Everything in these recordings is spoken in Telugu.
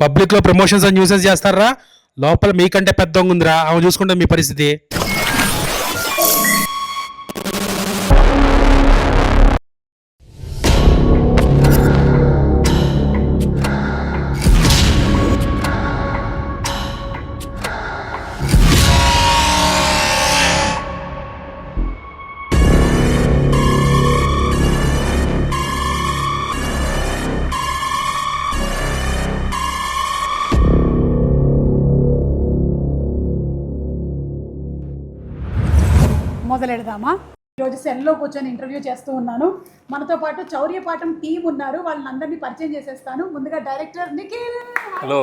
పబ్లిక్ లో ప్రమోషన్స్ అండ్ న్యూసెన్స్ చేస్తారా, లోపల మీకంటే పెద్ద ఉందిరా, ఆమె చూసుకుంటే మీ పరిస్థితి. మొదలెడదామా? ఈరోజు సెల్లో కూర్చొని ఇంటర్వ్యూ చేస్తూ ఉన్నాను. మనతో పాటు చౌర్యపాఠం టీం ఉన్నారు, వాళ్ళని అందరినీ పరిచయం చేసేస్తాను. ముందుగా డైరెక్టర్ నిఖిల్, హలో.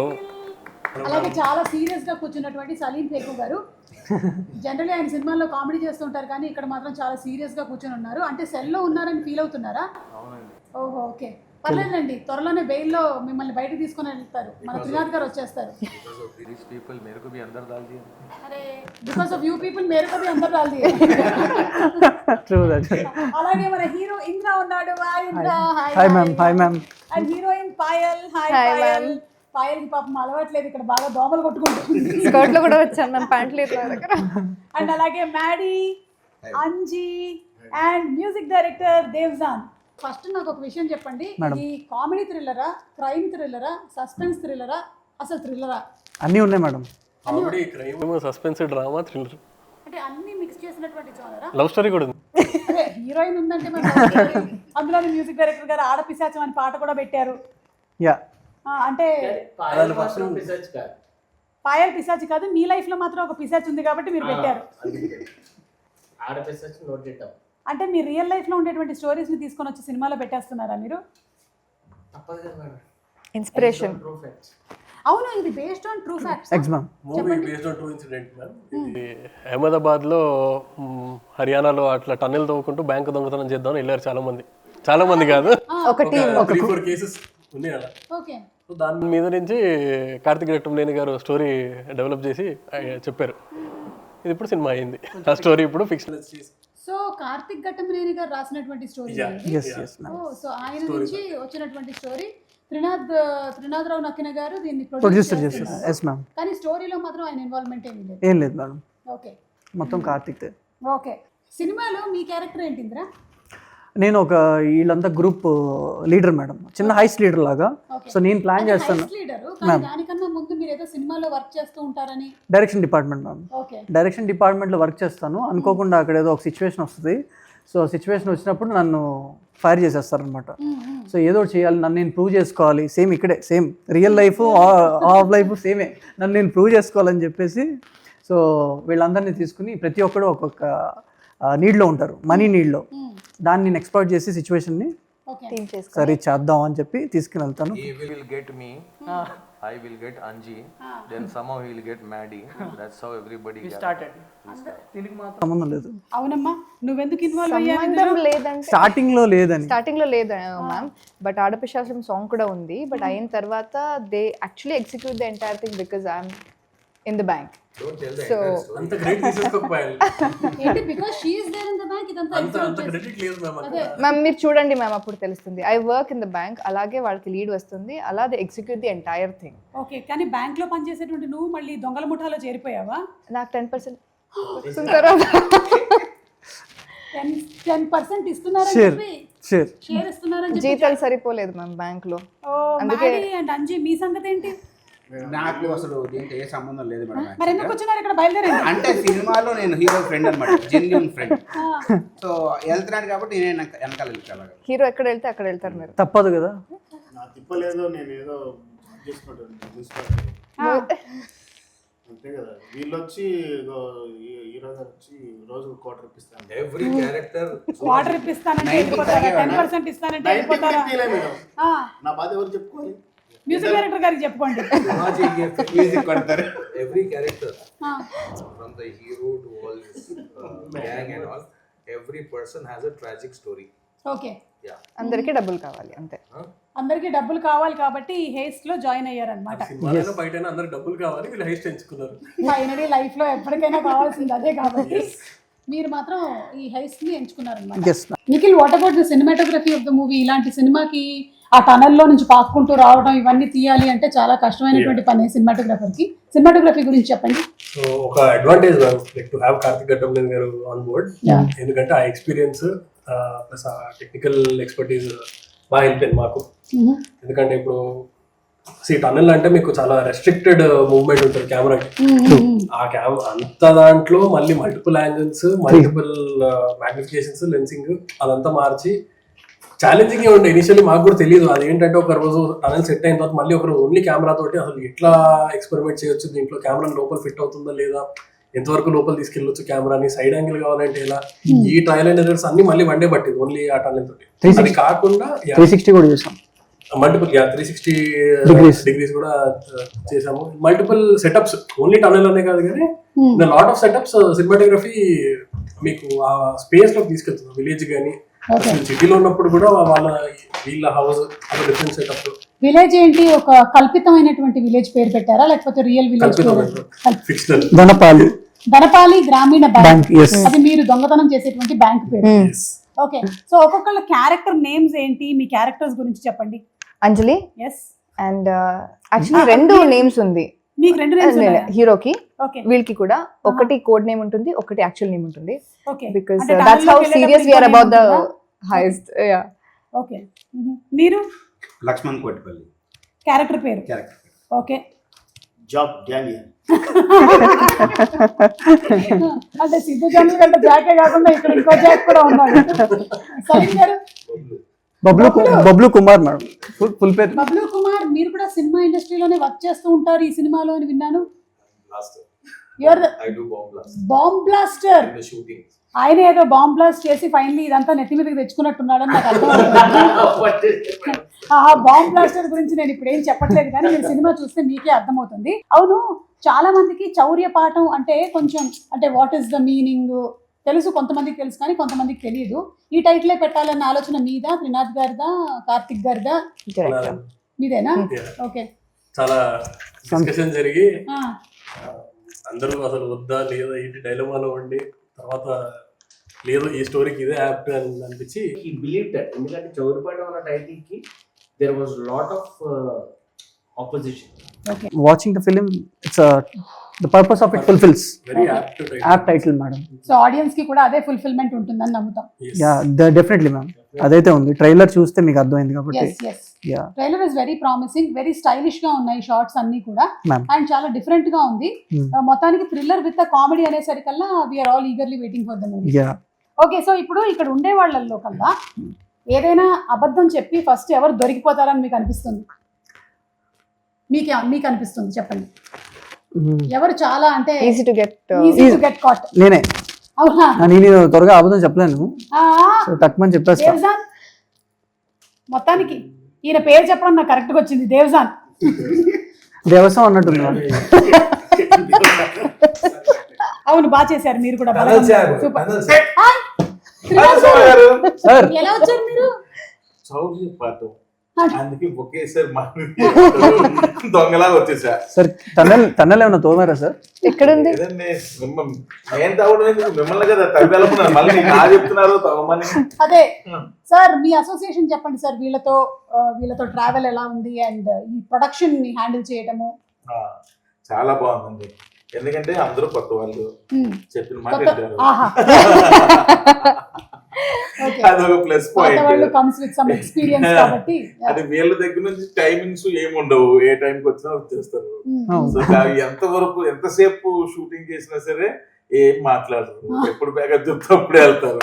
అలాగే చాలా సీరియస్గా కూర్చున్నటువంటి సలీం ఫేకు గారు. జనరల్లీ ఆయన సినిమాల్లో కామెడీ చేస్తుంటారు, కానీ ఇక్కడ మాత్రం చాలా సీరియస్గా కూర్చొని ఉన్నారు. అంటే సెల్లో ఉన్నారని ఫీల్ అవుతున్నారా? ఓహో, ఓకే, పర్లేదండి. త్వరలోనే బెయిల్లో మిమ్మల్ని బయటకు తీసుకొని వెళ్తారు, మన త్రినాథ్ గారు వచ్చేస్తారు. అరే, బికాస్ ఆఫ్ యూ పీపుల్ మేరే కో భీ అందర్ డాల్ దియే. అలాగే మన హీరో ఇంద్ర ఉన్నాడు. Hi Indra. Hi ma'am. Hi ma'am. And heroine Payal. Hi Payal. Payal కి పాపం అలవాట్లేదు, ఇక్కడ బాగా దోమలు కొట్టుకుంటుంది. స్కర్ట్ లో కూడా వచ్చాను మ్యామ్, ప్యాంట్ లేదు నా దగ్గర. అండ్ అలాగే Maddy, Anji and music director దేవ్జాన్. ఫస్ట్ నాకు ఒక విషయం చెప్పండి, ఈ కామెడీ థ్రిల్లరా, క్రైమ్ థ్రిల్లరా, సస్పెన్స్ థ్రిల్లరా, అసలు థ్రిల్లరా? అన్నీ ఉన్నాయి madam. Comedy, crime, suspense, drama, thriller, అంటే అన్ని మిక్స్ చేసినటువంటి జోనరా? లవ్ స్టోరీ కూడా ఉంది. అదే హీరోయిన్ ఉందంటే మరి అందులో మ్యూజిక్ డైరెక్టర్ గారు ఆడపిశాచం అని పాట కూడా పెట్టారు. యా, అంటే పాయల్ పిశాచి కాదు, మీ లైఫ్ లో మాత్రం ఒక పిశాచి ఉంది కాబట్టి మీరు పెట్టారు. అంటే మీ రియల్ లైఫ్ లో ఉండేటువంటి స్టోరీస్ ని తీసుకొని వచ్చి సినిమాలో పెట్టేస్తున్నారా మీరు? ఇన్స్పిరేషన్. అవును, ఇది based on true facts. Movie based on true incident ma'am. ఇది అహ్మదాబాద్ లో హర్యానాలో అట్లా టన్నెల్ తవ్వుకుంటూ బ్యాంకు దొంగతనం చేద్దామని వెళ్ళారు చాలా మంది కాదు, ఒక టీం, 3-4 కేసెస్ ఉన్నాయి అలా. ఓకే, సో దాని మీద నుంచి కార్తిక్ రెట్టంనేని గారు స్టోరీ డెవలప్ చేసి చెప్పారు. ఇది ఇప్పుడు సినిమా అయింది. ఆ స్టోరీ ఇప్పుడు ఫిక్షన్ చేసి. సో కార్తిక్ ఘట్టమనేని గారు రాసినటువంటి స్టోరీ. సో ఆయన నుంచి వచ్చినటువంటి స్టోరీ. త్రినాథ్ రావు నక్కిన గారు దీన్ని ప్రొడ్యూసర్ చేశారు. Yes ma'am. కానీ స్టోరీలో మాత్రం ఆయన ఇన్వాల్వ్మెంట్ ఏం లేదు మేడం. ఓకే, మొత్తం కార్తిక్. ఓకే. సినిమాలో మీ క్యారెక్టర్ ఏంటిందిరా? నేను ఒక వీళ్ళంతా గ్రూప్ లీడర్ మేడం, చిన్న హైస్ లీడర్ లాగా. సో నేను ప్లాన్ చేస్తాను. దానికన్నా ముందు మీరు ఏదో సినిమాలో వర్క్ చేస్తూ ఉంటారని. Direction department ma'am. డైరెక్షన్ డిపార్ట్మెంట్లో వర్క్ చేస్తాను. అనుకోకుండా అక్కడ ఏదో ఒక సిచ్యువేషన్ వస్తుంది. సో సిచ్యువేషన్ వచ్చినప్పుడు నన్ను ఫైర్ చేసేస్తారనమాట. సో ఏదో చేయాలి, నన్ను నేను ప్రూవ్ చేసుకోవాలి. సేమ్ ఇక్కడే, same real life of life సేమే, నన్ను నేను ప్రూవ్ చేసుకోవాలని చెప్పేసి సో వీళ్ళందరినీ తీసుకుని ప్రతి ఒక్కరు ఒక్కొక్క నీడ్లో ఉంటారు, మనీ నీడ్లో. దాన్ని నేను ఎక్స్ప్లోర్ చేసి సిచ్యువేషన్ని సరే చేద్దాం అని చెప్పి తీసుకుని వెళ్తాను. He will get me, I will get Anji, then somehow he will get Maddie. That's how everybody started. దీనికి మాత్రం సంబంధం లేదు. అవునమ్మా, నువ్వెందుకు ఇన్వాల్వ్ అయ్యావు? సంబంధం లేదంటే స్టార్టింగ్ లో లేదు మ్యామ్. బట్ ఆడపిశాచం సాంగ్ కూడా ఉంది. బట్ అయిన తర్వాత they actually execute the entire thing because I'm in the bank. Don't tell the So అంత క్రెడిట్ తీసుకోకపోయాలి. ఏంటి because she is there in the bank ఇదంతా అంత క్రెడిట్ లేదు మ్యామ్. మ్యామ్ మీరు చూడండి మ్యామ్, అప్పుడు తెలుస్తుంది. I work in the bank, అలాగే వాళ్ళకి లీడ్ వస్తుంది, అలా they execute the entire thing. Okay, కానీ బ్యాంక్ లో పనిచేసేటువంటి నువ్వు మళ్ళీ దొంగల ముఠాలో చేరిపోయావా? నాకు 10% వస్తుంటారా? 10% ఇస్తున్నారని చెప్పి షేర్ ఇస్తున్నారని చెప్పి జీతాలు సరిపోలేదు మ్యామ్ బ్యాంక్ లో. అందుకే అండ్ అంజీ మీ సంగతి ఏంటి? నాకు అసలు దీంతో ఏ సంబంధం లేదు మేడం. మరి ఎందుకు వచ్చినారు ఇక్కడ బయలుదేరండి? అంటే సినిమాలో నేను హీరో ఫ్రెండ్ అనమాట, జెన్యూన్ ఫ్రెండ్. సో వెళ్తున్నాడు కాబట్టి నేను వెనకాల వెళ్తాను. హీరో ఎక్కడ వెళ్తే అక్కడ వెళ్తారు మీరు, తప్పదు కదా. నా తిప్పలేదు, నేను ఏదో చేసుకుంటాను అంతే కదా. వీళ్ళు వచ్చి హీరో గారు వచ్చి రోజు క్వార్టర్ ఇప్పిస్తాను. Every character క్వార్టర్ ఇప్పిస్తానంటే 10% ఇస్తానంటే నా బాధ ఎవరు చెప్పుకోవాలి? మ్యూజిక్ డైరెక్టర్ గారికి చెప్పుకోండి. మ్యూజిక్ కొడతారు. Every character from the hero to all this gang and all, every person has a tragic story. Okay, అందరికీ డబ్బులు కావాలి అంతే. అందరికీ డబ్బులు కావాలి కాబట్టి ఈ హేస్ట్ లో జాయిన్ అయ్యారనమాట. సినిమాలో బయట అందరూ డబ్బులు కావాలి, వీళ్ళు హైస్ట్ ఎంచుకున్నారు. ఫైనలీ లైఫ్ లో ఎప్పటికైనా కావాల్సింది అదే కాబట్టి మీరు మాత్రం ఈ హైస్ట్ ని ఎంచుకున్నారనమాట. Nikhil, what about the cinematography of the movie? ఇలాంటి సినిమాకి ఆ టనల్లో నుంచి పాక్కుంటూ రావడం ఇవన్నీ తీయాలి అంటే చాలా కష్టమైనటువంటి పని సినిమాటోగ్రఫర్కి. సినిమాటోగ్రఫీ గురించి చెప్పండి. సో ఒక advantage like to have Karthik Ghattamaneni గారు ఆన్ బోర్డ్, ఎందుకంటే ఆ ఎక్స్పీరియన్స్ ప్లస్ ఆ టెక్నికల్ ఎక్స్పర్టీస్ బాగా హెల్ప్ అయింది మాకు. ఎందుకంటే ఇప్పుడు టన్నెల్ అంటే మీకు చాలా రెస్ట్రిక్టెడ్ మూవ్మెంట్ ఉంటుంది కెమెరాకి. ఆ అంత దాంట్లో మళ్ళీ మల్టిపుల్ యాంగిల్స్, మల్టిపుల్ మ్యాగ్నిఫికేషన్స్, లెన్సింగ్ అదంతా మార్చి ఛాలెంజింగ్ ఉండే. ఇనిషియల్లీ మాకు కూడా తెలియదు అదేంటంటే ఒక రోజు టనల్ సెట్ అయిన తర్వాత మళ్ళీ ఒక రోజు ఓన్లీ కెమెరా తోటి అసలు ఎట్లా ఎక్స్పెరిమెంట్ చేయొచ్చు, దీంట్లో కెమెరా లోపల ఫిట్ అవుతుందా లేదా, ఎంతవరకు లోపల తీసుకెళ్ళొచ్చు కెమెరాని, సైడ్ యాంగిల్ కావాలంటే ఎలా, ఈ ట్రయల్ అండ్ ఎర్రర్స్ అన్ని మళ్ళీ వన్ డే పట్టింది ఓన్లీ ఆ టనల్ తోటి. అది కాకుండా 360 కూడా చేసాం, మల్టిపుల్ 360 డిగ్రీస్ కూడా చేసాము. మల్టిపుల్ సెటప్స్ ఓన్లీ టనల్ అనే కాదు కానీ లాట్ ఆఫ్ సెటప్స్ సినిమాటోగ్రఫీ మీకు ఆ స్పేస్ లోకి తీసుకెళ్తుంది. విలేజ్ కానీ సిటీలో ఉన్నప్పుడు కూడా వీళ్ళ హౌస్ డిఫరెంట్ సెటప్. విలేజ్ ఏంటి, ఒక కల్పితమైనటువంటి విలేజ్ పేరు పెట్టారా లేకపోతే రియల్ విలేజ్? ఫిక్షనల్. ధనపాలి గ్రామీణ బ్యాంక్, అది మీరు దొంగతనం చేసేటువంటి బ్యాంక్ పేరు. ఓకే, సో ఒక్కొక్కళ్ళ క్యారెక్టర్ నేమ్స్ ఏంటి, మీ క్యారెక్టర్స్ గురించి చెప్పండి. అంజలి ఎస్ అండ్ యాక్చువల్లీ 2 నేమ్స్ ఉంది మీకు, 2 నేమ్స్ హీరోకి, ఓకే, వీళ్ళకి కూడా. ఒకటి కోడ్ నేమ్ ఉంటుంది, ఒకటి యాక్చువల్ నేమ్ ఉంటుంది. Okay, because that's how serious we are about the highest. Yeah, okay. మీరు లక్ష్మణ్ కోటిపల్లి క్యారెక్టర్ పేరు. Okay, job Daniel. అంటే సిద్ధు జనరల్ కంటే జాకే కాకుండా ఇక్కడ ఇంకో జాక్ కూడా ఉన్నాడు. సలీం గారు బబ్లు కుమార్ మేడం, ఫుల్ పేరు బబ్లు కుమార్. మీరు కూడా సినిమా ఇండస్ట్రీలోనే వర్క్ చేస్తూ ఉంటారు ఈ సినిమాలో అని విన్నాను. Bomb blaster. ఆయన ఏదో బాంబ్ బ్లాస్ట్ చేసి ఫైనలీ ఇదంతా నెత్తి మీదకి తెచ్చుకున్నట్టున్నాడని నాకు అర్థమవుతుంది. ఆ బాంబ్ బ్లాస్టర్ గురించి నేను ఇప్పుడు ఏం చెప్పట్లేదు కానీ మీరు సినిమా చూస్తే మీకే అర్థమవుతుంది. అవును, చాలా మందికి చౌర్య పాఠం అంటే కొంచెం అంటే వాట్ ఈస్ ద మీనింగ్ తెలుసు, కొంతమందికి తెలుసు కానీ కొంతమందికి తెలియదు. ఈ టైటిలే పెట్టాలన్న ఆలోచన మీదా, త్రినాథ్ గారిదా, కార్తిక్ గారిదా? మీదేనా? ఓకే, చాలా డిస్కషన్ జరిగి అందరూ అసలు వద్దా లేదా ఏంటి డైలమాలో ఉండి తర్వాత లేదు ఈ స్టోరీకి ఇదే యాప్ట్ అని అనిపించి he believed that ఎందుకంటే చౌరిపాట అన్న టైటిల్ కి there was lot of opposition. Watching the film, it's the purpose of it fulfils. Very app title madam. So audience కి కూడా అదే ఫుల్ఫిల్మెంట్ ఉంటుందని నమ్ముతాం. యా, డెఫినెట్లీ మ్యామ్, అదైతే ఉంది. ట్రైలర్ చూస్తే మీకు అర్థమైంది కాబట్టి. Yeah, trailer is very promising, very stylish గా ఉన్నాయి షార్ట్స్ అన్ని కూడా, అండ్ చాలా డిఫరెంట్ గా ఉంది. మొత్తానికి థ్రిల్లర్ విత్ కామెడీ అనేసరికల్లా we're all eagerly waiting for the movie. Yeah, okay, so ఇప్పుడు ఇక్కడ ఉండే వాళ్ళల్లో కల్లా ఏదైనా అబద్ధం చెప్పి ఫస్ట్ ఎవరు దొరికిపోతారని మీకు అనిపిస్తుంది? మీకు అనిపిస్తుంది చెప్పండి, ఎవరు చాలా అంటే ఈజీ టు గెట్ కాట్? నేనే. అవునా? నేను త్వరగా అబద్ధం చెప్పలేను, తక్కువని చెప్పేస్తా. దేవ్జాన్. మొత్తానికి ఈయన పేరు చెప్పడం నాకు కరెక్ట్గా వచ్చింది, దేవ్జాన్. దేవసం అన్నట్టుంది. అవును, బాగా చేశారు మీరు కూడా. సార్ ఎలా వచ్చారు మీరు? చౌర్య పాఠం అందుకే ఒకేసారి దొంగలా వచ్చేసా. సార్ టన్నెల్ ఏమన్నా తోమారా సార్? ఎక్కడుంది? నేను తవ్వడం మిమ్మల్ని కదా తవ్వేళ్ళకున్నారు, మళ్ళీ నా చెప్తున్నారు తవ్వమని. అదే సార్, మీ అసోసియేషన్ చెప్పండి సార్, వీళ్ళతో ట్రావెల్ ఎలా ఉంది అండ్ ఈ ప్రొడక్షన్ ని హ్యాండిల్ చేయటము? చాలా బాగుందండి, ఎందుకంటే అందరూ కొత్త వాళ్ళు, చెప్పిన మాట వింటారు. అదొక ప్లస్ పాయింట్. అది వీళ్ళ దగ్గర నుంచి టైమింగ్స్ ఏమి ఉండవు, ఏ టైంకి వచ్చినా వచ్చేస్తారు. సో ఎంతవరకు ఎంతసేపు షూటింగ్ చేసినా సరే ఏం మాట్లాడరు, ఎప్పుడు బ్యాకప్ చెప్తే అప్పుడే వెళ్తారు.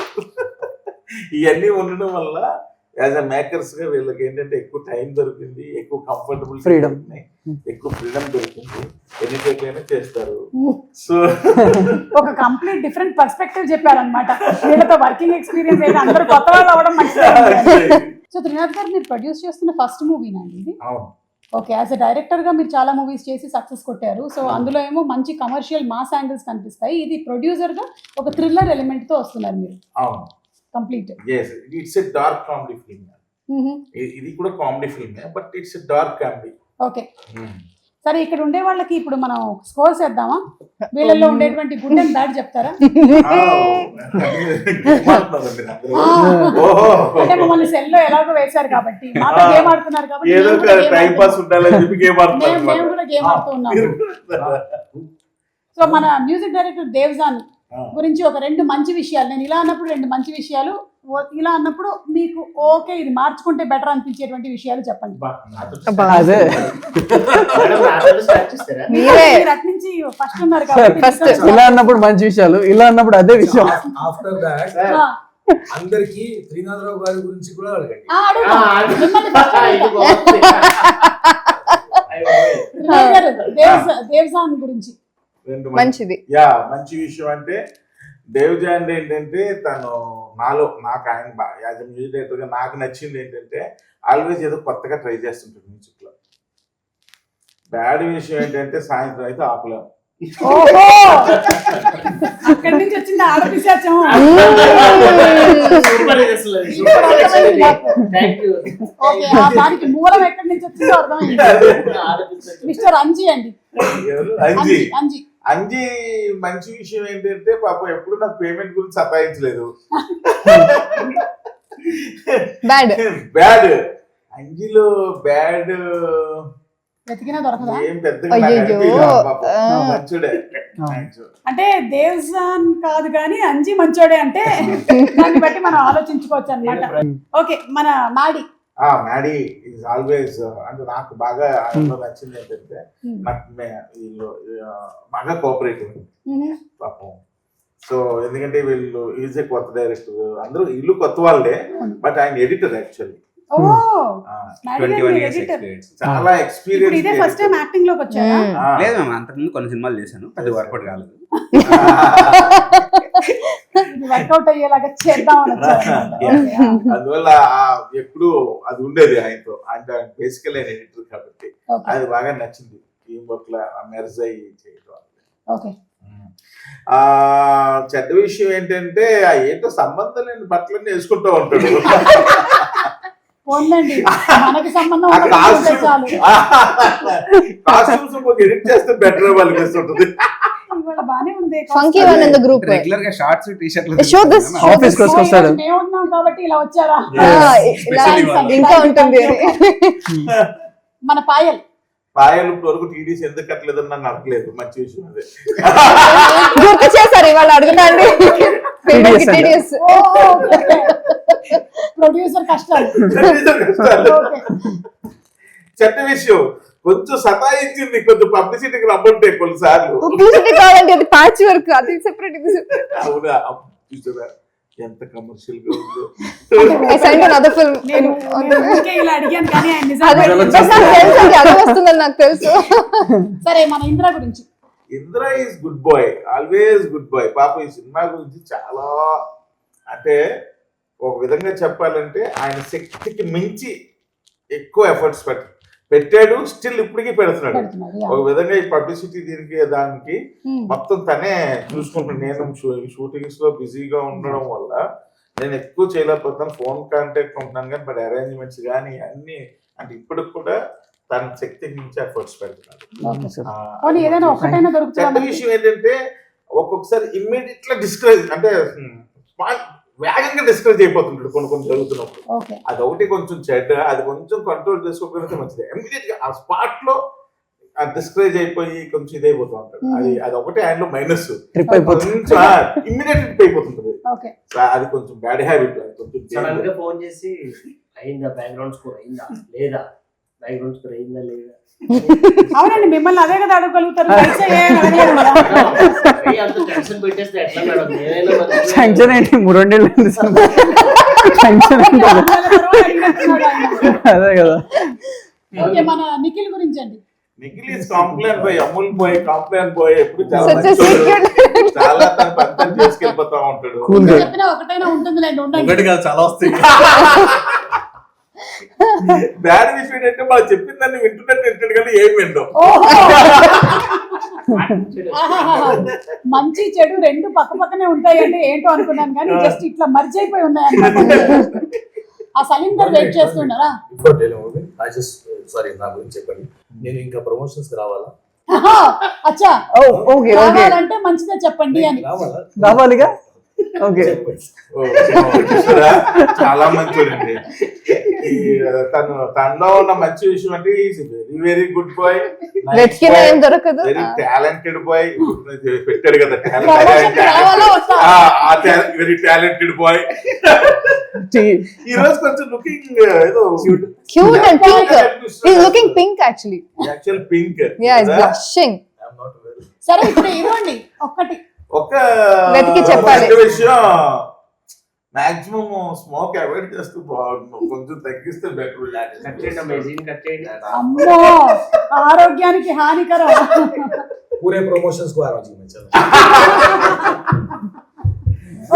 ఇవన్నీ ఉండడం వల్ల యాజ్ అ మేకర్స్ గా వీళ్ళకి ఏంటంటే ఎక్కువ టైం దొరికింది, ఎక్కువ కంఫర్టబుల్ ఫ్రీడమ్, ఎక్కువ ఫ్రీడమ్ దొరికింది, ఎన్ని టైప్లైనా చేస్తారు. సో ఒక కంప్లీట్ డిఫరెంట్ పర్స్పెక్టివ్ చెప్పారనమాట. వీళ్ళతో వర్కింగ్ ఎక్స్పీరియన్స్ అయితే అందరూ కొత్త వాళ్ళు అవ్వడం మంచిది. సో త్రినాథ్ గారు, మీరు ప్రొడ్యూస్ చేస్తున్న ఫస్ట్ మూవీనా ఇది? ఓకే, యాజ్ అ డైరెక్టర్ గా మీరు చాలా మూవీస్ చేసి సక్సెస్ కొట్టారు. సో అందులో ఏమో మంచి కమర్షియల్ మాస్ యాంగిల్స్ కనిపిస్తాయి. ఇది ప్రొడ్యూసర్ గా ఒక థ్రిల్లర్ ఎలిమెంట్ తో వస్తున్నారు మీరు. Complete. yes, it's a dark comedy film. ఇది కూడా comedy film but it's a dark comedy. Okay, సరే ఇక్కడ ఉండే వాళ్ళకి ఇప్పుడు మనం స్కోర్స్ వేద్దామా? వీళ్ళల్లో ఉండేటువంటి గుడ్ అండ్ బ్యాడ్ చెప్తారా? అంటే మమ్మల్ని సెల్ లో ఎలాగో వేశారు కాబట్టి మాతో గేమ్ ఆడుతున్నారు కాబట్టి ఏదో టైం పాస్ ఉండాలని చెప్పి గేమ్ ఆడుతున్నారు. మేము కూడా గేమ్ ఆడుతూ ఉన్నాము. సో మన మ్యూజిక్ డైరెక్టర్ దేవ్జాన్ గురించి ఒక 2 మంచి విషయాలు, నేను ఇలా అన్నప్పుడు 2 మంచి విషయాలు, ఇలా అన్నప్పుడు మీకు ఓకే ఇది మార్చుకుంటే బెటర్ అనిపించేటువంటి విషయాలు చెప్పండి. అదే మీరు అటు నుంచి ఫస్ట్ ఉన్నారు కాబట్టి ఇలా అన్నప్పుడు మంచి విషయాలు, ఇలా అన్నప్పుడు అదే విషయం. ఆఫ్టర్ దాట్ అందరికి శ్రీనాథరావు గారి గురించి కూడా అడగండి. అడుగుతాం. మిమ్మల్ని first అడుగుతాం. వినయ్ గారు, దేవ్జాన్ గురించి మంచిది. యా మంచి విషయం అంటే దేవ్జాన్ ఏంటంటే తను నాకు ఆయన యాజ్ అ మ్యూజిక్ డైరెక్టర్గా నాకు నచ్చింది ఏంటంటే ఆల్వేస్ ఏదో కొత్తగా ట్రై చేస్తుంటాడు మ్యూజిక్ లో. బ్యాడ్ విషయం ఏంటంటే సాయంత్రం అయితే ఆపలేము. ఓహో అక్కడి నుంచి వచ్చింది ఆడపిశాచం. ఓకే, దానికి మూలం ఎక్కడి నుంచి వచ్చిందో అర్థమైంది. మిస్టర్ అంజీ అండి. అంజీ అంజీ మంచి విషయం ఏంటంటే పాపం ఎప్పుడు నాకు పేమెంట్ గురించి సతాయించలేదు. బ్యాడ్ అంజీలో బ్యాడ్ వెతికినా దొరకదా? ఏం పెద్దగా మంచుడే. అంటే దేవ్జాన్ కాదు కానీ అంజీ మంచోడే అంటే దాన్ని బట్టి మనం ఆలోచించుకోవచ్చు అన్నమాట. ఓకే, మన మాడి మ్యాడీ ఈజ్ ఆల్వేస్ అంటే నాకు బాగా ఆయనలో నచ్చింది ఏంటంటే నాకు వీళ్ళు బాగా కోఆపరేటివ్ పాపం. సో ఎందుకంటే వీళ్ళు ఈజ్ ఏ కొత్త డైరెక్టర్, అందరూ ఇల్లు కొత్త వాళ్ళే, బట్ ఆయన ఎడిటర్ యాక్చువల్లీ. చాలా ఎక్స్పీరియన్స్. ఇదే ఫస్ట్ టైం యాక్టింగ్ లోకి వచ్చారా? లేదు మ్యామ్, అంతకుముందు కొన్ని సినిమాలు చేశాను, అది వర్కౌట్ కాలేదు. వర్కౌట్ అయ్యేలాగా చేద్దాం. అందువల్ల ఎప్పుడు అది ఉండేది ఆయనతో. ఆయన బేసికల్ ఆయన ఎడిటర్ కాబట్టి అది బాగా నచ్చింది. టీం వర్క్ లో మెర్జ్ అయ్యి చేయడం. చెడ్డ విషయం ఏంటంటే ఏంటో సంబంధం లేని బట్టలన్నీ వేసుకుంటూ ఉంటాడు. మనకి సంబంధం కాస్ట్యూమ్స్ ఎడిట్ చేస్తే బెటర్ వాళ్ళకి ఉంటుంది. బానే ఉంది. Funky one in the group regular గా షార్ట్స్ టీ షర్ట్లు షో దిస్ ఆఫీస్ కి వస్తాడు. మేము ఉన్నాం కాబట్టి ఇలా వచ్చారా? ఇంకా ఉంటుంది. మన పాయల్ ఇప్పుడు వరకు టీడీసీ ఎందుకు కట్టలేదని నన్ను అడగలేదు. మంచి విషయం అదే. గుర్తు చేశారు ఇవాళ అడుగుతాండి. ప్రొడ్యూసర్ కష్టాలు. చెడ్డ విషయం కొంచెం సతాయించింది, కొంచెం పబ్లిసిటీకి రమ్మంటే కొన్నిసార్లు. పబ్లిసిటీ కావాలంటే అది ప్యాచ్ వర్క్, అది సెపరేట్. అవునా, చూసారా ఎంత కమర్షియల్ గా ఉందో. I signed another film. ఇలా అడిగాను కానీ ఆయన అది వస్తుందని నాకు తెలుసు. సరే, మన ఇంద్ర గురించి. Indra is good boy, always good boy. పాప ఈ సినిమా గురించి చాలా అంటే ఒక విధంగా చెప్పాలంటే ఆయన శక్తికి మించి ఎక్కువ ఎఫర్ట్స్ పెట్టాడు, స్టిల్ ఇప్పటికీ పెడుతున్నాడు. ఒక విధంగా ఈ పబ్లిసిటీ దీనికి దానికి మొత్తం తనే చూసుకుంటాను. నేను షూటింగ్స్ లో బిజీగా ఉండడం వల్ల నేను ఎక్కువ చేయలేకపోతున్నాను, ఫోన్ కాంటాక్ట్ ఉంటున్నాను కానీ, బట్ అరేంజ్మెంట్స్ కానీ అన్ని అంటే ఇప్పటికి కూడా తన శక్తికి మించి ఎఫర్ట్స్ పెడుతున్నాడు. చెడ్డ విషయం ఏంటంటే ఒక్కొక్కసారి ఇమ్మీడియట్ గా డిస్కరేజ్ అంటే వేగంగా డిస్కరేజ్ అయిపోతుంటాడు కొన్ని జరుగుతున్నప్పుడు. అది ఒకటి కొంచెం చెడ్డ, అది కొంచెం కంట్రోల్ చేసుకోకపోతే మంచిది. ఇమ్మీడియట్ గా ఆ స్పాట్ లో డిస్కరేజ్ అయిపోయి కొంచెం ఇదైపోతూ ఉంటాడు. అది ఒకటి ఆయనలో మైనస్. Immediate trip అయిపోతుంటది. అది కొంచెం బ్యాడ్ హ్యాబిట్. కొంచెం ఫోన్ చేసి అయిందా, బ్యాక్గ్రౌండ్ స్కోర్ అయిందా లేదా, బ్యాక్గ్రౌండ్ స్కోర్ అయిందా లేదా. అవునండి, మిమ్మల్ని అదే కదా అడగలుగుతారు. టెన్షన్ ఏంటి, 3 నెలలు టెన్షన్ అదే కదా. ఓకే, మన నిఖిల్ గురించి అండి. Nikhil is complaint boy, Amul boy, complaint boy. ఎప్పుడు చాలా తన పని చేసుకెళ్ళిపోతా ఉంటాడు. చెప్పినా ఒకటైనా ఉంటుంది, ఒకటి కాదు చాలా వస్తాయి. బ్యాడ్ విషయం ఏంటంటే మనం చెప్పిన దాన్ని వింటున్నాడు కానీ ఏం వింటాం. మంచి చెడు 2 పక్క పక్కనే ఉంటాయి అంటే ఏంటో అనుకున్నాను కానీ జస్ట్ ఇట్లా మర్జ్ అయిపోయి ఉన్నాయన్నమాట. ఆ సలీం గారు వెయిట్ చేస్తున్నారా? సారీ, నా గురించి చెప్పండి. నేను ఇంకా ప్రమోషన్స్ రావాలా? ఆహా, అచ్చా ఓకే ఓకే కావాలంటే మంచిదే చెప్పండి అని. రావాలా? రావాలిగా. ఓకే, ఓ, చూసారా? చాలా మంచోడండి. తనలో ఉన్న మంచి విషయం అంటే వెరీ వెరీ గుడ్ బాయ్, వెతికినా ఏం దొరకదు. Very talented boy. పెట్టాడు కదా Promotion రావాలా వద్దా? Very talented boy. ఈ రోజు కొంచెం లుకింగ్ ఏదో Cute and pink. He's looking pink actually. Actual pink. Yeah, he's blushing. సరే ఇప్పుడు ఇవ్వండి ఒక్కటి. ఒక వెతికి చెప్పాలి. ఒక విషయం, మాక్సిమం స్మోక్ అవాయిడ్ చేస్తూ బాగుంటుంది, కొంచెం తగ్గిస్తే బెటర్. కట్ చేయండి అమేజింగ్, కట్ చేయండి. అమ్మో ఆరోగ్యానికి హానికరం. పూరే ప్రమోషన్స్ కు ఆ రోజు మంచిది.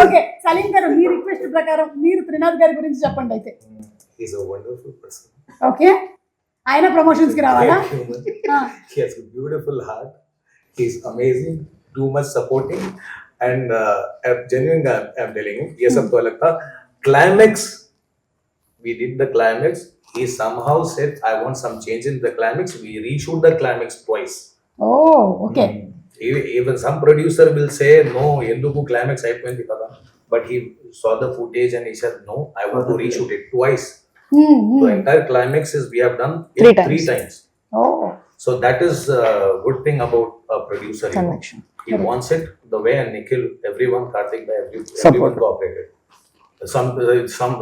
ఓకే సలీం గారు మీ రిక్వెస్ట్ ప్రకారం మీరు త్రినాథ్ గారి గురించి చెప్పండి అయితే. He's a wonderful person. Okay ఆయన ప్రమోషన్స్ కి రావాలా? He has a beautiful heart. He's amazing, too much supporting, and genuine. I'm telling you, ये सब तो अलग था. Climax, we did the climax. He somehow said, "I want some change in the climax." We reshoot the climax twice. Oh okay. Even some producer will say, "No, ఎందుకు climax అయిపోయింది కదా." But he saw the footage and he said, "No, I want to reshoot it twice." The entire climax is we have done it three times. Oh So that is a good thing about a producer. You know. Connection. He wants it the way, and Nikhil, everyone, Karthik, everyone cooperated.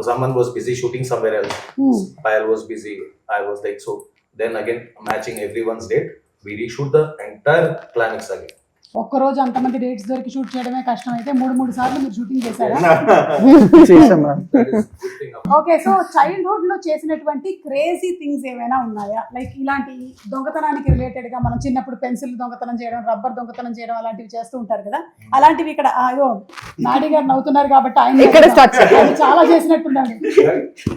Someone was busy shooting somewhere else. Payal was busy. I was like, so then again matching everyone's date, we reshoot the entire climax again. ఒక్కరోజు అంతమంది డేట్స్ దొరికి షూట్ చేయడమే కష్టం అయితే 3 సార్లు మీరు షూటింగ్ చేశారా? చేసాం madam. That is good thing about. Okay so childhood లో చేసినటువంటి క్రేజీ థింగ్స్ ఏమైనా ఉన్నాయా? లైక్ ఇలాంటి దొంగతనానికి రిలేటెడ్ గా మనం చిన్నప్పుడు పెన్సిల్ దొంగతనం చేయడం, రబ్బర్ దొంగతనం చేయడం అలాంటివి చేస్తూ ఉంటారు కదా, అలాంటివి ఇక్కడ అయ్యో మ్యాడీ గారు నవ్వుతున్నారు కాబట్టి ఆయన ఇక్కడ start చేయండి. ఆయన చాలా చేసినట్టున్నాడు.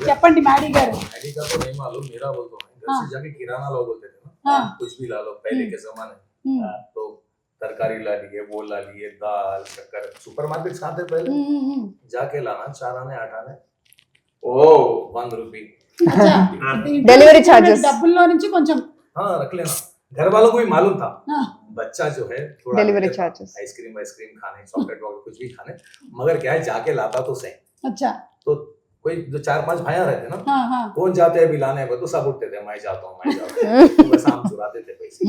చెప్పండి మ్యాడీ గారు. मैडी का तो नहीं मालूम, मेरा बोलता हूँ घर से जाके किराना लो बोलते थे ना, कुछ भी ला लो पहले के जमाने में. तो तरकारी ला लिए, वो ला लिए, दाल शक्कर, सुपरमार्केट खाते पहले जाके लाना 4 आने 8 आने. ओ 1 रुपये. Delivery charges. డబ్బుల్లో నుంచి కొంచెం हाँ रख लेना. घर वालों को भी मालूम था. बच्चा जो है थोड़ा Delivery charges. आइसक्रीम खाने, चॉकलेट वॉकलेट कुछ भी खाने, मगर क्या है जाके लाता तो सही. अच्छा तो कोई जो 4-5 भाइयां रहते ना, हाँ हाँ कौन जाते हैं बिलाने को, तो सब उठते थे, मैं जाता हूँ. बस हम चुराते थे पैसे.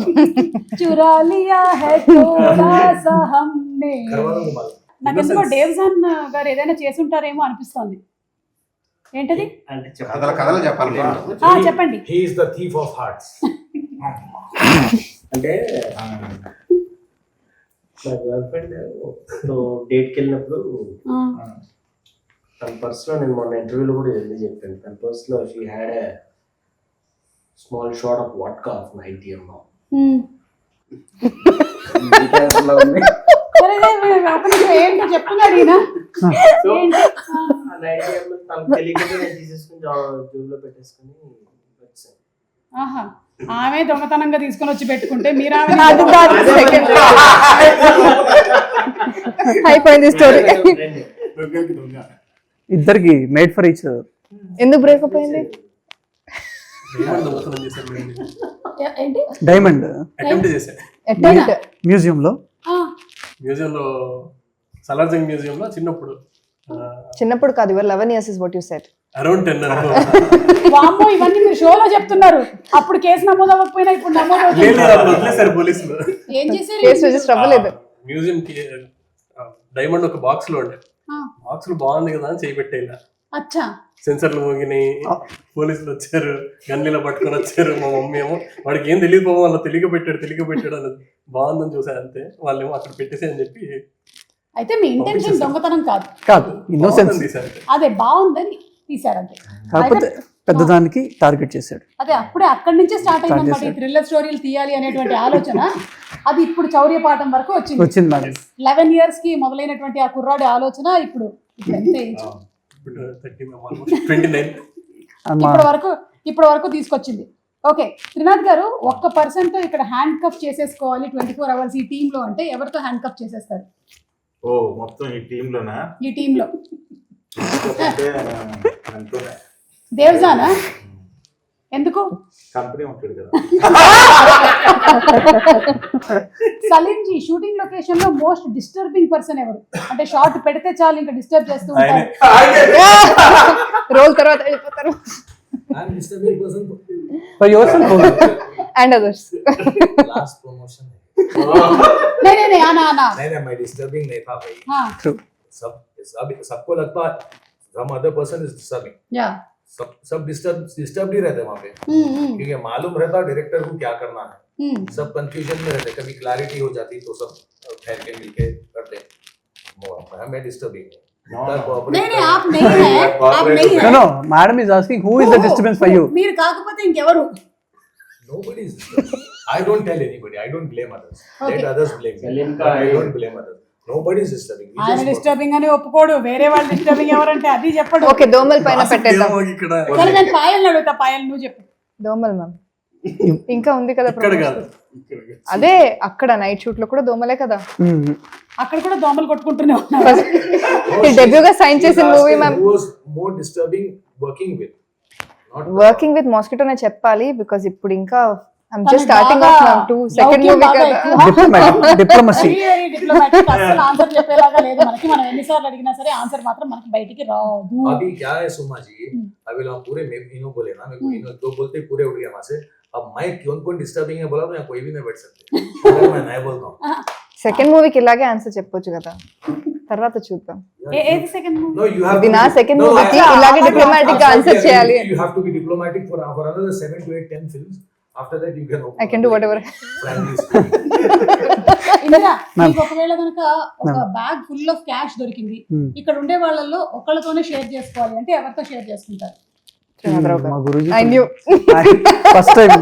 चुरा लिया है थोड़ा सा हमने. घर वालों को मालूम. నాకు ఎందుకో డేవ్జాన్ గారు ఏదైనా చేసి ఉంటారేమో అనిపిస్తోంది. ఏంటది? అంటే కథలు చెప్పాలి. చెప్పండి. He is the thief of hearts. అంటే నా గర్ల్ ఫ్రెండ్ డేట్కి వెళ్ళినప్పుడు తన పర్స్లో, నేను మొన్న ఇంటర్వ్యూలో కూడా ఎందుకు చెప్పాను, తన పర్స్లో she had a small shot of vodka of 90 ml. ఉంది. ఏంటో చెప్తున్నాడు ఈయన. సో ఆ 90 ml తనకు తెలియకుండా నేను తీసేసుకుని జోబులో పెట్టేసుకుని వచ్చాను. ఆహా ఆమె దొంగతనంగా తీసుకొని వచ్చి పెట్టుకుంటే మీరు అయిపోయింది స్టోరీ. ఇద్దరికి మేడ్ ఫర్ ఈచ్. ఎందుకు బ్రేకప్ అయింది? ఏంటి డైమండ్ అటెంప్ట్ చేశాను మ్యూజియంలో సలార్జంగ్ మ్యూజియంలో చిన్నప్పుడు కాదు, your 11 years is what you said. Around 10. వామ్మో ఇవన్నీ మీరు షోలో చెప్తున్నారు. అప్పుడు కేసు నమోదు అవ్వకపోయినా ఇప్పుడు నమోదు వదిలేశారు పోలీసులు. ఏం చేశారు? కేసు రిజిస్టర్ అవ్వలేదు. మ్యూజియం కి డైమండ్ ఒక బాక్స్ లో ఉండే, బాక్స్ లో బాగుంది కదా అని చేయిపెట్టేలా. అచ్చా సెన్సర్లు మోగినాయి, పోలీసులు వచ్చారు, గన్లీలో పట్టుకొని వచ్చారు. మా మమ్మీ ఏమో వాడికి ఏం తెలియకపోవడం వల్ల తెలియక పెట్టాడు అని బాగుందని చూసారు అంతే. వాళ్ళేమో అక్కడ పెట్టేసి అని చెప్పి. అయితే మీ ఇంటెన్షన్ దొంగతనం కాదు, ఇన్నోసెన్స్. అదే బాగుందని తీసారంటే, కాకపోతే పెద్దదానికి టార్గెట్ చేశాడు. అదే అప్పుడే అక్కడి నుంచే స్టార్ట్ అయిందన్నమాట ఈ థ్రిల్లర్ స్టోరీలు తీయాలి అనేటువంటి ఆలోచన. అది ఇప్పుడు చౌర్యపాఠం వరకు వచ్చింది మేడం. 11 years కి మొదలైనటువంటి ఆ కుర్రాడి ఆలోచన ఇప్పుడు ఎంత ఏజ్? 29. ఇప్పటి వరకు తీసుకొచ్చింది. ఓకే త్రినాథ్ గారు, ఒక్క పర్సన్ తో ఇక్కడ హ్యాండ్ కప్ చేసేసుకోవాలి 24 hours ఈ టీమ్ లో అంటే ఎవరితో హ్యాండ్ కప్ చేసేస్తారు? ఓ మొత్తం ఈ టీమ్ లోనా? ఈ టీమ్ లో దేవ్జానా? ఎందుకు? కంపెనీ ఉంటాడు కదా. సలీం జీ షూటింగ్ లొకేషన్ లో మోస్ట్ డిస్టర్బింగ్ పర్సన్ ఎవరు? అంటే షార్ట్ పెడితే చాలు ఇంకా డిస్టర్బ్ చేస్తూ ఉంటారు. రోల్ తర్వాత వెళ్ళిపోతారు. I'm disturbing person. For your self and others. Last promotion. नहीं आना नहीं मैं disturbing नहीं था भाई. हाँ सबको लगता है some other person is disturbing. या सब डिस्टर्ब ही रहते वहाँ पे, क्योंकि मालूम रहता डायरेक्टर को क्या करना है. सब कंफ्यूजन में रहते, कभी क्लैरिटी हो जाती तो सब ठहर के मिलके करते. मैं डिस्टर्बिंग नहीं आप नहीं है, आप नहीं है. No, madam is asking who is the disturbance for you. మీరు కాకపోతే ఇంకెవరు? Nobody is disturbing. I don't tell anybody. I don't blame others. Okay. Let others blame me. Salim But I don't blame others. Nobody is disturbing. We ఆయన just work. డిస్టర్బింగ్ అని ఒప్పుకోడు, వేరే వాళ్ళు డిస్టర్బింగ్ ఎవరంటే అది చెప్పడు. ఓకే దోమల పైన పెట్టేద్దాం. ఇక్కడ సరే నేను పాయల్ అడుగుతా, పాయల్ నువ్వు చెప్పు. దోమలు మ్యామ్ ఇంకా ఉంది కదా ఇక్కడ promotion. కాదు. అదే అక్కడ నైట్ షూట్ లో కూడా దోమలే కదా. అక్కడ కూడా దోమలు కొట్టుకుంటూనే ఉన్నారు. డెబ్యూగా సైన్ చేసిన People movie ask me ma'am. who was more disturbing working with. Not working with మాస్కిటోనే చెప్పాలి బికాజ్ ఇప్పుడు ఇంకా ఐమ్ తనకి జస్ట్ స్టార్టింగ్ ఆఫ్ బాగా నౌ టు సెకండ్ లౌక్యం మూవీ బాగా కదా. ఎక్కువ. డిప్లొమసీ. Very diplomatic. అసలు ఆన్సర్ చెప్పేలాగా లేదు మనకి. మనం ఎన్నిసార్లు అడిగినా సరే ఆన్సర్ మాత్రం మనకి బయటికి రాదు. अभी क्या है सुमा जी, अभी लोग पूरे इनो बोले ना, मेरे को इनो दो बोलते ही पूरे उड़ गया वहां से. अब मैं कौन डिस्टर्बिंग है बोला तो यहाँ कोई भी नहीं बैठ सकते. अगर मैं नहीं बोलता हूँ. సెకండ్ మూవీకి ఇలాగే ఆన్సర్ చెప్పొచ్చు కదా, తర్వాత చూద్దాం. ఏది second movie? No, you have ఇది to నా be- సెకండ్ No, మూవీకి I- ఇలాగే I- డిప్లొమాటిక్ గా ఆన్సర్ చేయాలి. You have to be diplomatic for another 7 to 8, 10 films. After that you can open I can do whatever. frankly speaking. Indira, మీకు ఒకవేళ కనుక ఒక బ్యాగ్ ఫుల్ ఆఫ్ క్యాష్ దొరికింది, ఇక్కడ ఉండే వాళ్ళల్లో ఒకళ్ళతోనే షేర్ చేసుకోవాలి అంటే ఎవరితో షేర్ చేసుకుంటారు? మా Guruji I knew. First time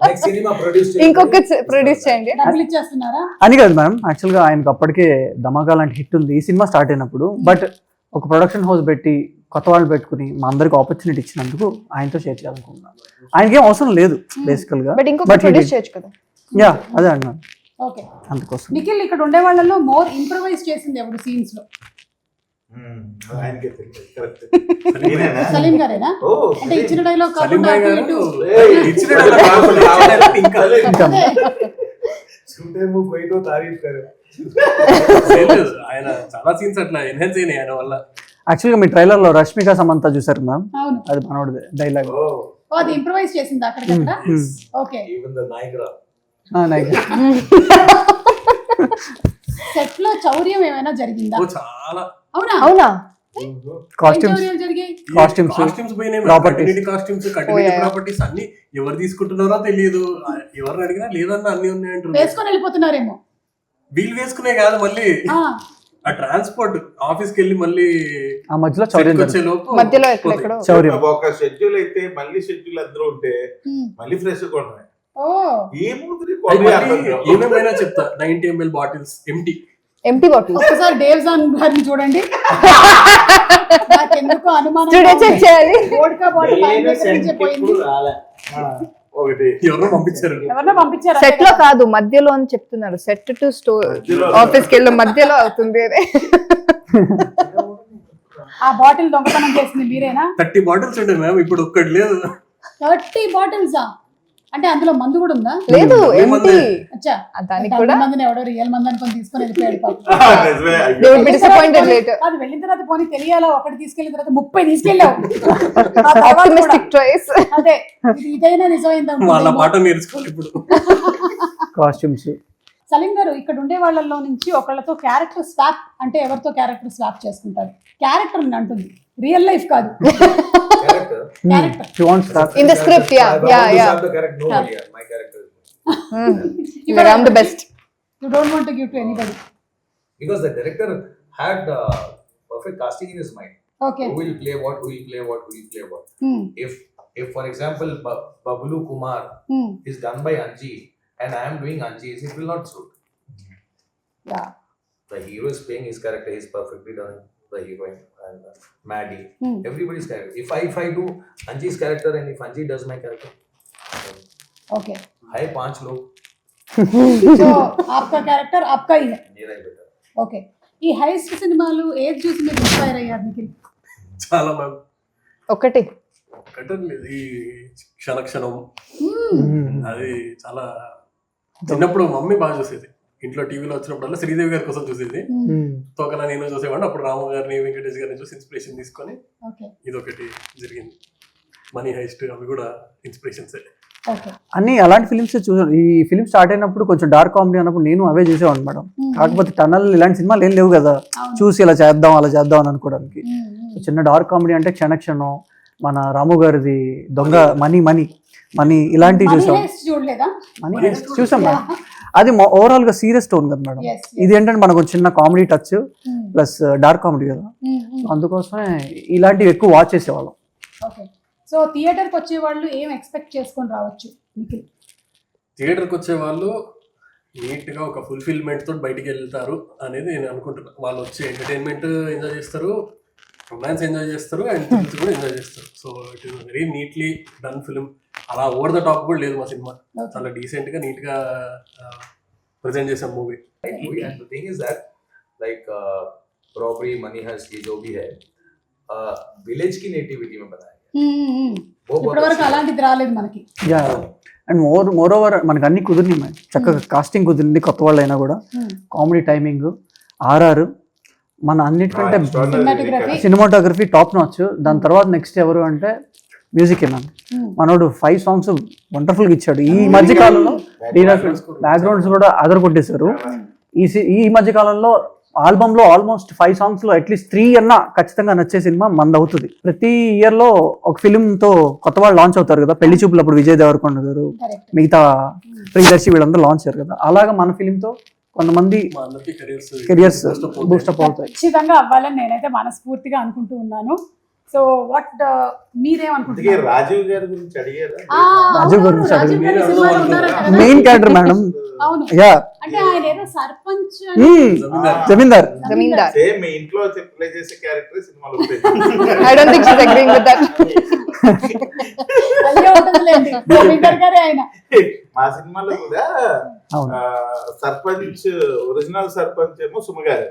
Like cinema produced. ఇంకొక ప్రొడ్యూస్ చేయండి. డబ్బులు ఇచ్చేస్తున్నారా? అని కాదు మ్యామ్, యాక్చువల్గా ఆయనకు అప్పటికే ధమాకా లాంటి హిట్ ఉంది ఈ సినిమా స్టార్ట్ అయినప్పుడు. బట్ ఒక ప్రొడక్షన్ హౌస్ పెట్టి కొత్త వాళ్ళు పెట్టుకుని మా అందరికి ఆపర్చునిటీ ఇచ్చినందుకు ఆయనతో షేర్ చేయాలనుకుంటున్నాను. ఆయనకేం అవసరం లేదు బేసికల్ గా, బట్ ఇంకొక ప్రొడ్యూస్ చేయొచ్చు కదా. యా అదే అన్నాను ఓకే. అందుకోసం. నిఖిల్, ఇక్కడ ఉండే వాళ్ళలో మోర్ ఇంప్రవైజ్ చేసింది ఎవరు సీన్స్ లో? ఆయనకే తెలియదు. Correct. సలీం గారేనా? ఓ, అంటే ఇచ్చిన డైలాగ్ సలీం కాకుండా భాయ్ అటు గారు ఇటు. ఇచ్చిన dialogue కావాలి. ఇంకా అదే. झूठे मुंह कोई तो तारीफ करे. లేదు. ఆయన చాలా సీన్స్ అట్లా ఎన్హాన్స్ అయినాయి ఆయన వల్ల. యాక్చువల్గా మీ ట్రైలర్ లో రష్మిక సమంత చూసారు మ్యామ్, అవును. అది మనోడిదే డైలాగ్. Oh, ఓ, అది ఇంప్రవైజ్ చేసింది అక్కడికక్కడ. Okay. even the Niagara. Set లో చౌర్యం ఏమైనా జరిగిందా? ఓ చాలా అవునా? అవునా? ఏం కాస్ట్యూమ్స్ చౌర్యాలు జరిగాయి? కాస్ట్యూమ్స్ పోయినాయి. Properties. Costumes Oh, continuity yeah. Properties అన్ని ఎవరు తీసుకుంటున్నారో తెలియదు. ఎవరిని అడిగినా లేదన్నా అన్ని ఉన్నాయంటారు. వేసుకొని వెళ్ళిపోతున్నారేమో. వీళ్ళు వేసుకునే కాదు, మళ్ళీ ఆ, ఆ ట్రాన్స్పోర్ట్ ఆఫీస్ కి వెళ్ళి మళ్ళీ ఆ మధ్యలో చౌర్యం వచ్చే లోపు మధ్యలో ఎక్కడెక్కడో. చౌర్యం. ఒక షెడ్యూల్ అయితే మళ్ళీ షెడ్యూల్ అందరూ ఉంటే ఉమ్. మళ్ళీ ఫ్రెష్ కొనమే. ఓ, ఏముంది ఏమేమైనా చెప్తా. 90 ml బాటిల్స్ ఎంటీ బాటిల్ ఒక్కసారి డేవ్ జాన్ గారిని చూడండి. నాకెందుకు అనుమానం స్టూడియో చెక్ చేయాలి. వోడ్కా బాటిల్ ఆయన దగ్గర నుంచే పోయింది. ఒకటి ఎవరో పంపించారు. ఎవరినో పంపించారు సెట్ లో కాదు, మధ్యలో అని చెప్తున్నారు. సెట్ టు స్టోర్ ఆఫీస్ కి వెళ్ళి మధ్యలో అవుతుంది అది. ఆ బాటిల్ దొంగతనం చేసింది మీరేనా? 30 బాటిల్స్ ఉండే మ్యామ్, ఇప్పుడు ఒక్కటి లేదు. 30 బాటిల్స్ అంటే అందులో మందు కూడా ఉందా? లేదు ఎంటీ. మందే. అచ్చా, దానికి కూడా మందిని ఎవడో రియల్ మంది అనుకొని తీసుకొని వెళ్ళిపోయాడు పాపం. they will be disappointed later. అది వెళ్ళిన తర్వాత పోనీ తెలియాలా, ఒకటి తీసుకెళ్ళిన తర్వాత 30 తీసుకెళ్ళావు. ఆ తర్వాత Optimistic కూడా. choice. అదే, ఇదైనా నిజమైందా? వాళ్ళ పాట నేర్చుకోవాలి ఇప్పుడు. కాస్ట్యూమ్స్. సలీం గారు, ఇక్కడ ఉండే వాళ్ళలో నుంచి ఒకళ్ళతో క్యారెక్టర్ స్వాప్ అంటే ఎవరితో క్యారెక్టర్ స్వాప్ చేసుకుంటారు? క్యారెక్టర్ అంటుంది, రియల్ లైఫ్ కాదు. Character. Character you want start In the script, yeah, I want yeah, to yeah. have the character. No, yeah, my character. Like I'm the best. You don't want to give to anybody. Because the director had perfect casting in his mind. Okay. Who will play what, who will play what, who will play what. If for example Babulu Kumar is done by Anji and I am doing Anji's, it will not suit. Yeah. The hero is playing his character, he is perfectly done. The heroine and Maddie, everybody's character. If I do Anji's character and if Anji does my character, okay. है 5 लोग, సో ఆప్కా క్యారెక్టర్ ఆప్కా హీ హై. मेरा ही बेटा. ఓకే. ఈ హైస్ట్ సినిమాలు ఏది చూసి మీరు ఇన్స్పైర్ అయ్యారు నిఖిల్? చాలా మ్యామ్. ఒకటి ఒకటే లేదు, ఈ క్షణక్షణం అది చాలా చిన్నప్పుడు మమ్మీ బాగా చూసేది. ఇంట్లో టీవీలో వచ్చినప్పుడల్లా శ్రీదేవి గారి కోసం చూసేది. తోకలా నేను చూసేవాడిని. అప్పుడు రాము గారిని వెంకటేష్ గారిని చూసి ఇన్స్పిరేషన్ తీసుకొని ఇదొకటి జరిగింది. మనీ హైస్ట్ అవి కూడా ఇన్స్పిరేషన్స్. అన్ని అలాంటి ఫిలిమ్స్ చూసాను. ఈ ఫిలిం స్టార్ట్ అయినప్పుడు కొంచెం డార్క్ కామెడీ అన్నప్పుడు నేను అవే చూసేవాడిని మేడం. కాకపోతే టనల్ ఇలాంటి సినిమాలు ఏం లేవు కదా చూసి ఇలా చేద్దాం అలా చేద్దాం అని అనుకోవడానికి. చిన్న డార్క్ కామెడీ అంటే క్షణక్షణం, మన రాము గారిది దొంగ మనీ ఇలాంటివి చూసాం. మనీ హైస్ట్ చూసాం మేడం. అది ఓవరాల్ గా సీరియస్ టోన్ కదా మేడం. ఇది ఏంటంటే మనకు చిన్న comedy touch plus dark comedy కదా, అందుకోసమే ఇలాంటివి ఎక్కువ వాచ్ చేసేవాళ్ళం. సో థియేటర్కి వచ్చే వాళ్ళు ఏం ఎక్స్పెక్ట్ చేసుకొని రావచ్చు? థియేటర్కి వచ్చే వాళ్ళు నీట్గా ఒక ఫుల్ఫిల్మెంట్ తోటి బయటికి వెళ్తారు అనేది నేను అనుకుంటున్నాను. వాళ్ళు వచ్చి ఎంటర్టైన్మెంట్ ఎంజాయ్ చేస్తారు, రొమాన్స్ ఎంజాయ్ చేస్తారు, అండ్ థ్రిల్స్ కూడా ఎంజాయ్ చేస్తారు. So it is very neatly done film. అలా ఓవర్ ద టాప్ కూడా లేదు మా సినిమా. చాలా డీసెంట్ గా నీట్ గా ప్రెజెంట్ చేసాం movie. And the thing is that like robbery, money heist, ये जो भी है विलेज की नेटिविटी में बनाया ఇప్పటివరకు అలాంటిది రాలేదు మనకి. యా, అండ్ మోర్ ఓవర్ మనకి అన్ని కుదిరినాయి మేడం. చక్కగా కాస్టింగ్ కుదిరింది, కొత్త వాళ్ళు అయినా కూడా. కామెడీ టైమింగ్, ఆర్ఆర్, మన అన్నిటికంటే సినిమాటోగ్రఫీ టాప్ నాచ్. దాని తర్వాత నెక్స్ట్ ఎవరు అంటే మ్యూజిక్ మ్యామ్. మనోడు 5 songs వండర్ఫుల్ గా ఇచ్చాడు. ఈ మధ్య కాలంలో బ్యాక్గ్రౌండ్స్ కూడా అదర్ కొట్టేశారు. ఈ మధ్య కాలంలో ఆల్బమ్ లో ఆల్మోస్ట్ 5 songs లో అట్లీస్ట్ 3 అన్నా ఖచ్చితంగా నచ్చే సినిమా మంది అవుతుంది. ప్రతి ఇయర్ లో ఒక ఫిల్మ్ తో కొత్త వాళ్ళు లాంచ్ అవుతారు కదా. పెళ్లి చూపులు అప్పుడు విజయ్ దేవరకొండ గారు, మిగతా ప్రియదర్శి వీళ్ళందరూ లాంచ్ అయ్యారు కదా. అలాగా మన ఫిల్మ్ తో కొంతమంది కెరియర్స్ బూస్టప్ అవుతాయి. ఖచ్చితంగా అవ్వాలని నేనైతే మనస్ఫూర్తిగా అనుకుంటూ ఉన్నాను. సో వాట్ మీరేమనుకుంటున్నారు? రాజీవ్ గారి గురించి అడిగారా? రాజీవ్ గురించి అడిగారు. Main character madam. అవును, యా, అంటే ఆయన ఏదో సర్పంచ్ జమీందార్. సేమ్ మీ ఇంట్లో ప్లే చేసే క్యారెక్టర్ సినిమాలో I don't think she's agreeing with that. అయ్యో ఉంటుందిలేండి, జమీందార్ గారే ఆయన. మా సినిమాలో కూడా సర్పంచ్, ఒరిజినల్ సర్పంచ్ ఏమో సుమగారు.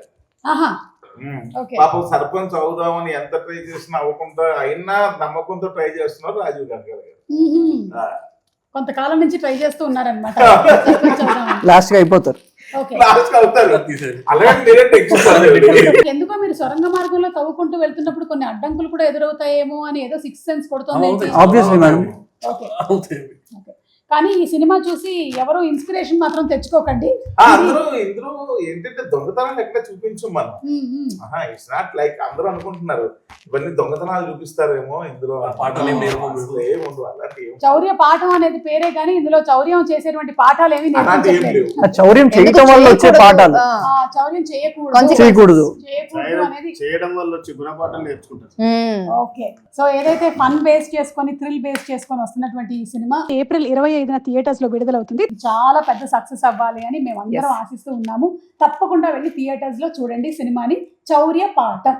పాపం సర్పంచ్ అవుదామని ఎంత ట్రై చేసినా అవ్వకుండా అయినా నమ్మకంతో ట్రై చేస్తున్నారు రాజీవ్ గారు. కొంతకాలం నుంచి ట్రై చేస్తూ ఉన్నారనమాట. లాస్ట్ గా అయిపోతారు. ఎందుకో మీరు సొరంగ మార్గంలో తవ్వుకుంటూ వెళ్తున్నప్పుడు కొన్ని అడ్డంకులు కూడా ఎదురవుతాయేమో అని ఏదో 6th సెన్స్ కొడుతుంది. Obviously madam. కానీ ఈ సినిమా చూసి ఎవరు ఇన్స్పిరేషన్ మాత్రం తెచ్చుకోకండి. అందరూ ఇందులో ఏంటంటే దొంగతనాలు ఎక్కడ చూపించు మనం. ఇట్స్ నాట్ లైక్ అందరూ అనుకుంటున్నారు ఇవన్నీ దొంగతనాలు చూపిస్తారేమో. ఇందులో చౌర్య పాఠం అనేది పేరే కానీ ఇందులో చౌర్యం చేసేటువంటి పాఠాలు ఏమి చౌర్యం చేయడం వల్ల వచ్చే పాఠాలు, చౌర్యం చేయకూడదు అనేది చేయడం వల్ల వచ్చే గుణపాఠాలు నేర్చుకుంటారు. ఓకే, సో ఏదైతే ఫన్ బేస్ చేసుకొని థ్రిల్ బేస్ చేసుకొని వస్తున్నటువంటి ఈ సినిమా ఏప్రిల్ 25న థియేటర్స్ లో విడుదలవుతుంది. చాలా పెద్ద సక్సెస్ అవ్వాలి అని మేము అందరం ఆశిస్తూ ఉన్నాము. తప్పకుండా వెళ్ళి థియేటర్స్ లో చూడండి సినిమాని, చౌర్య పాఠం.